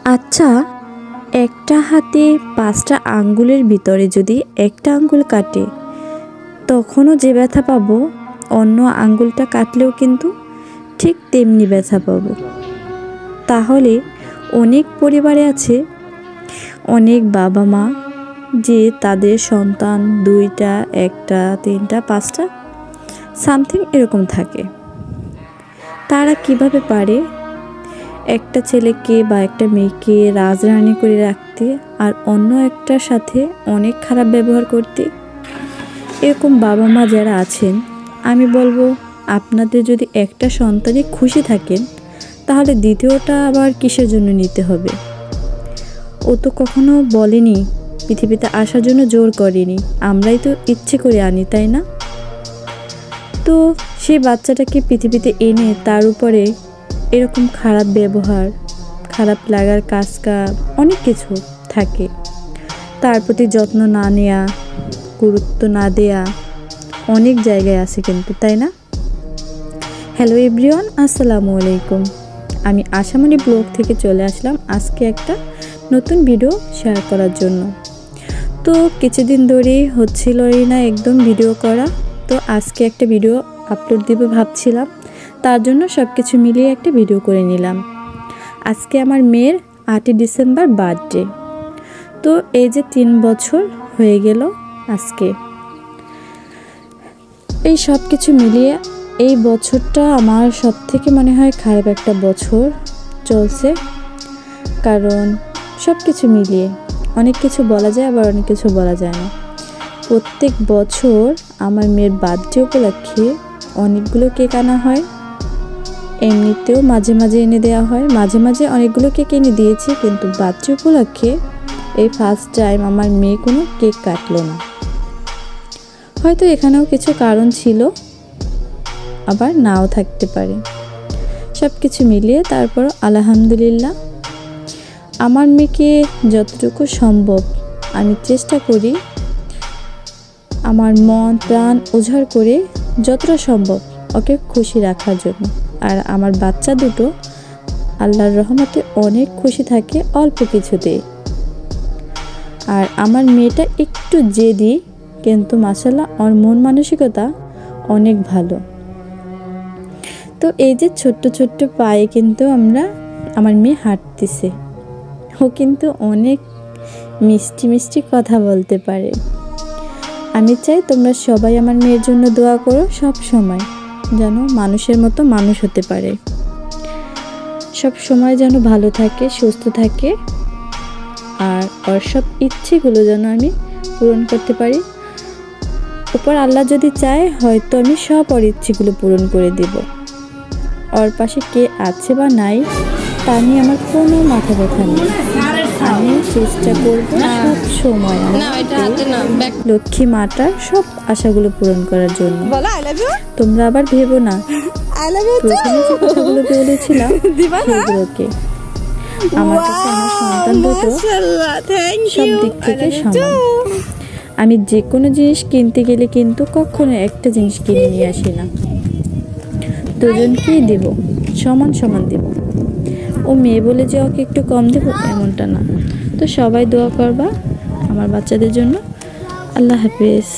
আচ্ছা, একটা হাতে 5টা আঙ্গুলের ভিতরে যদি একটা আঙ্গুল কাটে তখনও যে ব্যথা পাবো, অন্য আঙ্গুলটা কাটলেও কিন্তু ঠিক তেমনি ব্যথা পাবো। তাহলে অনেক পরিবারে আছে অনেক বাবা মা যে তাদের সন্তান 2টা, 1টা, 3টা, 5টা সামথিং এরকম থাকে। তারা কিভাবে পারে একটা ছেলেকে বা একটা মেয়েকে রাজরানী করে রাখতে আর অন্য একটার সাথে অনেক খারাপ ব্যবহার করতে? এরকম বাবা মা যারা আছেন, আমি বলবো আপনাদের যদি একটা সন্তানে খুশি থাকেন তাহলে দ্বিতীয়টা আবার কিসের জন্য নিতে হবে? ও তো কখনো বলেনি, পৃথিবীতে আসার জন্য জোর করেনি, আমরাই তো ইচ্ছে করে আনি, তাই না? তো সেই বাচ্চাটাকে পৃথিবীতে এনে তার উপরে এরকম খারাপ ব্যবহার, খারাপ লাগার কাজ অনেক কিছু থাকে, তার প্রতি যত্ন না নেওয়া, গুরুত্ব না দেয়া অনেক জায়গায় আছে কিন্তু, তাই না? হ্যালো এভরিওয়ান, আসসালামু আলাইকুম। আমি আশামণি ব্লগ থেকে চলে আসলাম আজকে একটা নতুন ভিডিও শেয়ার করার জন্য। তো কিছুদিন ধরেই হচ্ছিলই না একদম ভিডিও করা, তো আজকে একটা ভিডিও আপলোড দিব ভাবছিলাম, তার জন্য সব কিছু মিলিয়ে একটা ভিডিও করে নিলাম। আজকে আমার মেয়ের 8ই ডিসেম্বর বার্থডে। তো এই যে 3 বছর হয়ে গেল আজকে। এই সব কিছু মিলিয়ে এই বছরটা আমার সব থেকে মনে হয় খারাপ একটা বছর চলছে, কারণ সব কিছু মিলিয়ে অনেক কিছু বলা যায়, আবার অনেক কিছু বলা যায় না। প্রত্যেক বছর আমার মেয়ের বার্থডে উপলক্ষে অনেকগুলো কেক আনা হয়, এমনিতেও মাঝে মাঝে এনে দেওয়া হয়, মাঝে মাঝে অনেকগুলো কেক এনে দিয়েছি, কিন্তু বার্থডে উপলক্ষে এই ফার্স্ট টাইম আমার মেয়ে কোনো কেক কাটলো না। হয়তো এখানেও কিছু কারণ ছিল, আবার নাও থাকতে পারে। সব কিছু মিলিয়ে তারপর আলহামদুলিল্লাহ আমার মেয়েকে যতটুকু সম্ভব আমি চেষ্টা করি আমার মন প্রাণ উজাড় করে যতটা সম্ভব ওকে খুশি রাখার জন্য। আর আমার বাচ্চা দুটো আল্লাহর রহমতে অনেক খুশি থাকে অল্প কিছুতে। আর আমার মেয়েটা একটু জেদি, কিন্তু মাশাআল্লাহ ওর মন মানসিকতা অনেক ভালো। তো এই যে ছোট্ট ছোট্ট পায়ে কিন্তু আমার মেয়ে হাঁটতেছে। ও কিন্তু অনেক মিষ্টি মিষ্টি কথা বলতে পারে। আমি চাই তোমরা সবাই আমার মেয়ের জন্য দোয়া করো, সব সময় যেন মানুষের মতো মানুষ হতে পারে, সব সময় যেন ভালো থাকে, সুস্থ থাকে, আর ওর সব ইচ্ছেগুলো যেন আমি পূরণ করতে পারি। উপর আল্লাহ যদি চায় হয়তো আমি সব ওর ইচ্ছেগুলো পূরণ করে দেব। ওর পাশে কে আছে বা নাই তা নিয়ে আমার কোনো মাথা ব্যথা নেই। আমি চেষ্টা করবো সব সময় লক্ষ্মী মাটার সব আশাগুলো পূরণ করার জন্য। তোমরা আবার ভেবো না প্রথমে যে কথাগুলো বলেছিলাম সেগুলোকে। আমার কাছে আমার সন্তান দুটো সব দিক থেকে সমান। আমি যে কোনো জিনিস কিনতে গেলে কিন্তু কখনো একটা জিনিস কিনে নিয়ে আসি না, দুজনকেই দেব, সমান সমান দেব। ও মেয়ে বলে যে ওকে একটু কম দেব এমনটা না। তো সবাই দোয়া করবা আমার বাচ্চাদের জন্য। আল্লাহ হাফেজ।